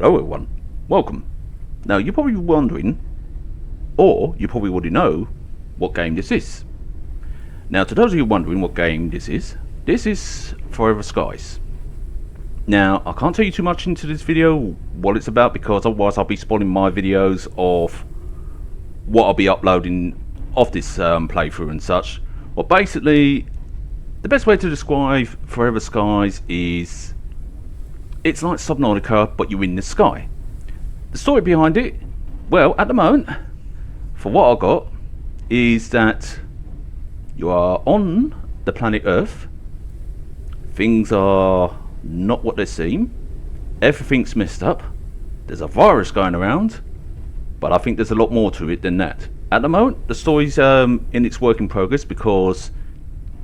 Hello everyone, welcome. Now you're probably wondering, or you probably already know, what game this is. Now to those of you wondering what game this is Forever Skies. Now I can't tell you too much into this video, what it's about, because otherwise I'll be spoiling my videos of what I'll be uploading of this playthrough and such. Well, basically, the best way to describe Forever Skies is it's like Subnautica, but you're in the sky. The story behind it, well, at the moment, for what I got, is that you are on the planet Earth. Things are not what they seem. Everything's messed up. There's a virus going around, but I think there's a lot more to it than that. At the moment, the story's in its work in progress because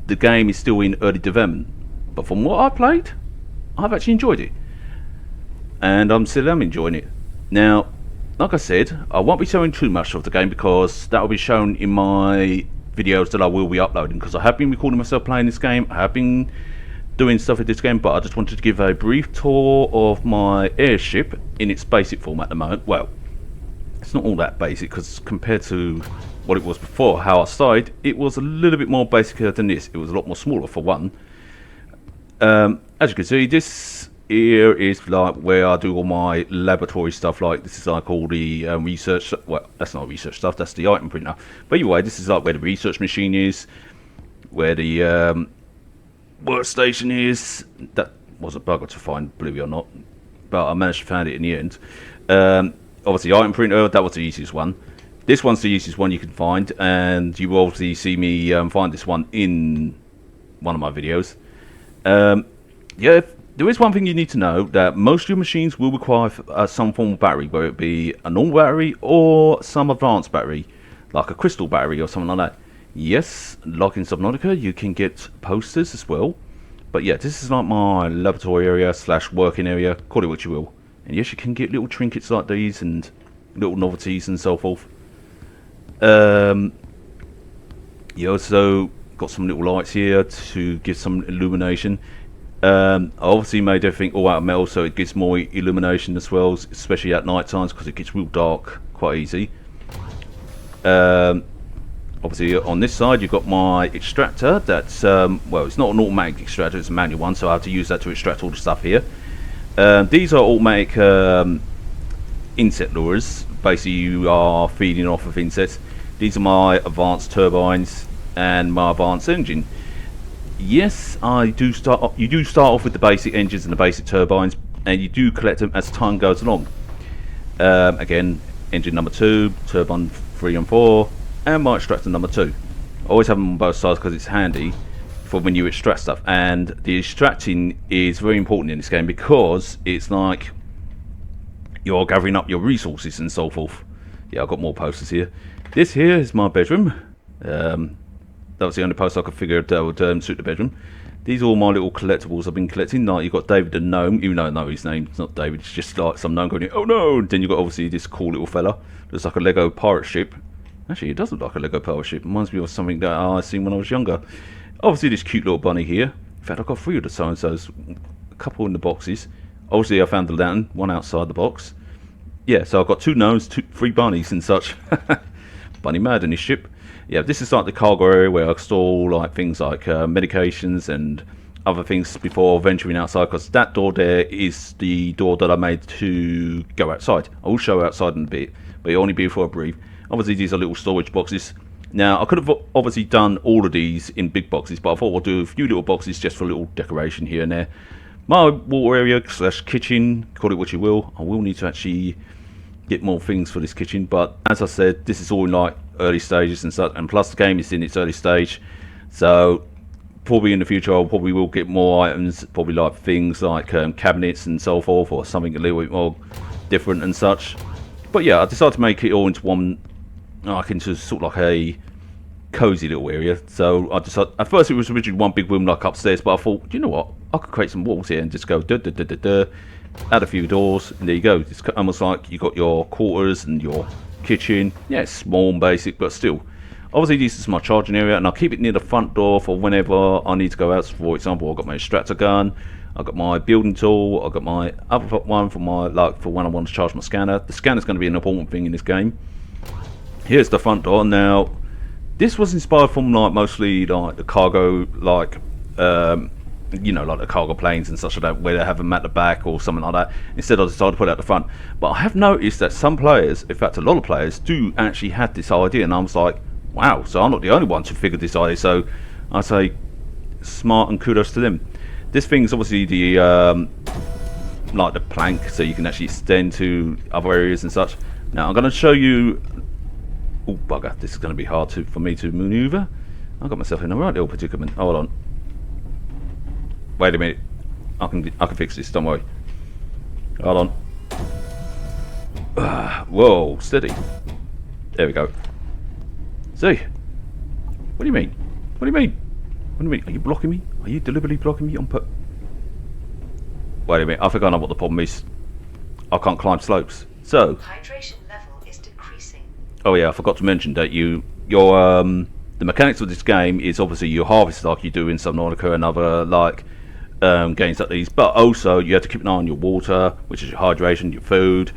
the game is still in early development. But from what I played, I've actually enjoyed it. And I'm still enjoying it. Now, like I said, I won't be showing too much of the game because that will be shown in my videos that I will be uploading, because I have been recording myself playing this game. I have been doing stuff with this game, but I just wanted to give a brief tour of my Airship in its basic form at the moment. Well, it's not all that basic, because compared to what it was before, how I started, it was a little bit more basic than this. It was a lot more smaller for one. As you can see, this here is like where I do all my laboratory stuff. Like this is like all the research. Well, that's not research stuff. That's the item printer. But anyway, this is like where the research machine is, where the workstation is. That was a bugger to find, believe it or not, but I managed to find it in the end. Obviously, item printer. That was the easiest one. This one's the easiest one you can find, and you will obviously see me find this one in one of my videos. Yeah. There is one thing you need to know, that most of your machines will require some form of battery, whether it be a normal battery or some advanced battery, like a crystal battery or something like that. Yes, like in Subnautica, you can get posters as well. But yeah, this is like my laboratory area slash working area, call it what you will. And yes, you can get little trinkets like these and little novelties and so forth. You also got some little lights here to give some illumination. I obviously made everything all out of metal, so it gives more illumination as well, especially at night times, because it gets real dark quite easy. Obviously on this side you've got my extractor. That's well, it's not an automatic extractor, it's a manual one, so I have to use that to extract all the stuff here. These are automatic insect lures. Basically you are feeding off of insects. These are my advanced turbines and my advanced engine. Yes, you do start off with the basic engines and the basic turbines, and you do collect them as time goes along. Again, engine number 2, turbine 3 and 4, and my extractor number 2. I always have them on both sides because it's handy for when you extract stuff. And the extracting is very important in this game, because it's like you're gathering up your resources and so forth. Yeah, I've got more posters here. This here is my bedroom. That was the only post I could figure that would suit the bedroom. These are all my little collectibles I've been collecting. Like, you've got David the Gnome, even though I know his name. It's not David, it's just like some gnome going, oh no! Then you've got obviously this cool little fella. Looks like a Lego pirate ship. Actually, it does look like a Lego pirate ship. It reminds me of something that I seen when I was younger. Obviously, this cute little bunny here. In fact, I've got 3 of the so-and-sos. A couple in the boxes. Obviously, I found the lantern, one outside the box. Yeah, so I've got 2 gnomes, 3 bunnies and such. Bunny mad in his ship. Yeah, this is like the cargo area where I store like things like medications and other things before venturing outside, because that door there is the door that I made to go outside. I will show outside in a bit, but it'll only be before I breathe. Obviously these are little storage boxes. Now I could have obviously done all of these in big boxes, but I thought I'll do a few little boxes just for a little decoration here and there. My water area slash kitchen, call it what you will. I will need to actually get more things for this kitchen, but as I said, this is all in like early stages and such, and plus the game is in its early stage, so probably in the future I probably will get more items, probably like things like cabinets and so forth, or something a little bit more different and such. But yeah, I decided to make it all into one, like into sort of like a cozy little area. So I decided, at first it was originally one big room like upstairs, but I thought, you know what, I could create some walls here and just go da da da da da, add a few doors, and there you go. It's almost like you got your quarters and your kitchen. Yeah, it's small and basic, but still. Obviously this is my charging area, and I'll keep it near the front door for whenever I need to go out. For example, I've got my extractor gun, I've got my building tool. I've got my other one for my for when I want to charge my scanner. The scanner is going to be an important thing in this game. Here's the front door. Now, this was inspired from mostly the cargo you know, like the cargo planes and such like that, where they have them at the back or something like that. Instead, I decided to put it at the front. But I have noticed that some players, in fact a lot of players, do actually have this idea, and I was like, wow, so I'm not the only one to figure this idea. So I say smart and kudos to them. This thing's obviously the like the plank, so you can actually extend to other areas and such. Now I'm going to show you. Oh bugger, this is going to be hard for me to maneuver. I got myself in the right little predicament. Hold on. Wait a minute. I can fix this. Don't worry. Hold on. Whoa, steady. There we go. See? What do you mean? What do you mean? What do you mean? Are you blocking me? Are you deliberately blocking me on put? Wait a minute. I think I know what the problem is. I can't climb slopes. So. Hydration level is decreasing. Oh yeah, I forgot to mention that the mechanics of this game is obviously you harvest like you do in Subnautica and other games like these, but also you have to keep an eye on your water, which is your hydration, your food,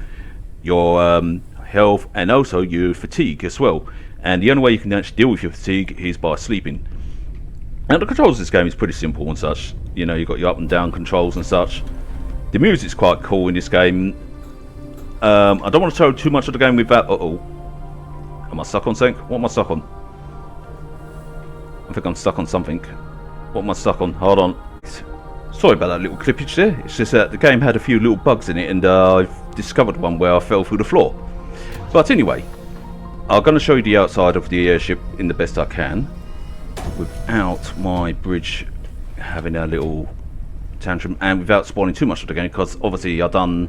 your health, and also your fatigue as well. And the only way you can actually deal with your fatigue is by sleeping. And the controls of this game is pretty simple and such. You know, you've got your up and down controls and such. The music's quite cool in this game. I don't want to show too much of the game without... Am I stuck on something? What am I stuck on? I think I'm stuck on something. What am I stuck on? Hold on. Sorry about that little clippage there. It's just that the game had a few little bugs in it, and I've discovered one where I fell through the floor. But anyway, I'm going to show you the outside of the airship in the best I can, without my bridge having a little tantrum, and without spoiling too much of the game, because obviously I've done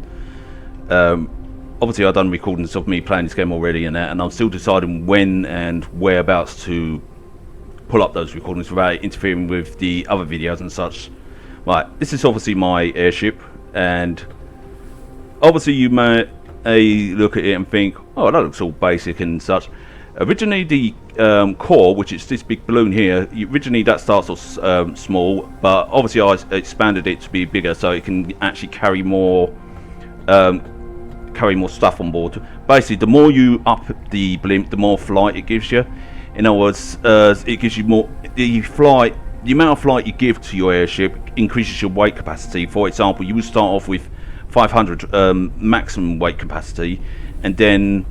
recordings of me playing this game already and that, and I'm still deciding when and whereabouts to pull up those recordings without interfering with the other videos and such. Right, this is obviously my airship, and obviously you may look at it and think, oh, that looks all basic and such. Originally the core, which is this big balloon here, originally that starts off small, but obviously I expanded it to be bigger so it can actually carry more stuff on board. Basically, the more you up the blimp, the more flight it gives you. In other words, it gives you more. The amount of flight you give to your airship increases your weight capacity. For example, you would start off with 500 maximum weight capacity, and then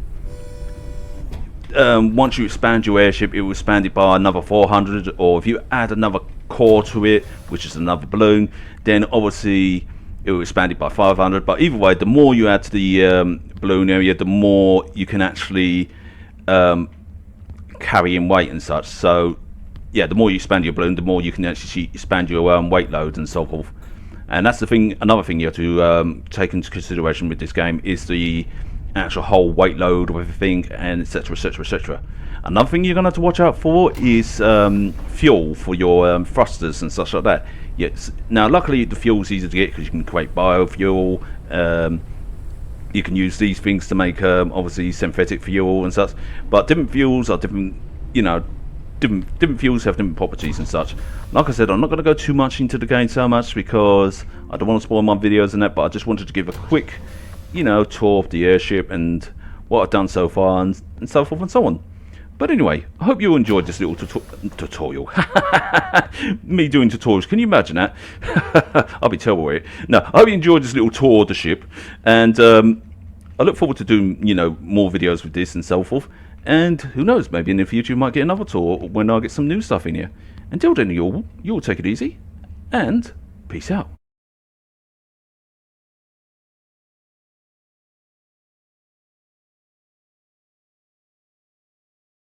once you expand your airship, it will expand it by another 400. Or if you add another core to it, which is another balloon, then obviously it will expand it by 500. But either way, the more you add to the balloon area, the more you can actually carry in weight and such. So yeah, the more you expand your balloon, the more you can actually expand your weight load and so forth. And that's the thing. Another thing you have to take into consideration with this game is the actual whole weight load of everything, and etc, etc, etc. Another thing you're going to have to watch out for is fuel for your thrusters and such like that. Yes. Now, luckily the fuel's easy to get because you can create biofuel. You can use these things to make obviously synthetic fuel and such. But different fuels are different. You know, different fuels have different properties and such. Like I said, I'm not going to go too much into the game so much because I don't want to spoil my videos and that. But I just wanted to give a quick, you know, tour of the airship and what I've done so far and so forth and so on. But anyway, I hope you enjoyed this little tutorial. Me doing tutorials, can you imagine that? I'll be terrible with it. No, I hope you enjoyed this little tour of the ship, and I look forward to doing, you know, more videos with this and so forth. And who knows, maybe in the future you might get another tour when I get some new stuff in here. Until then, you'll take it easy, and peace out.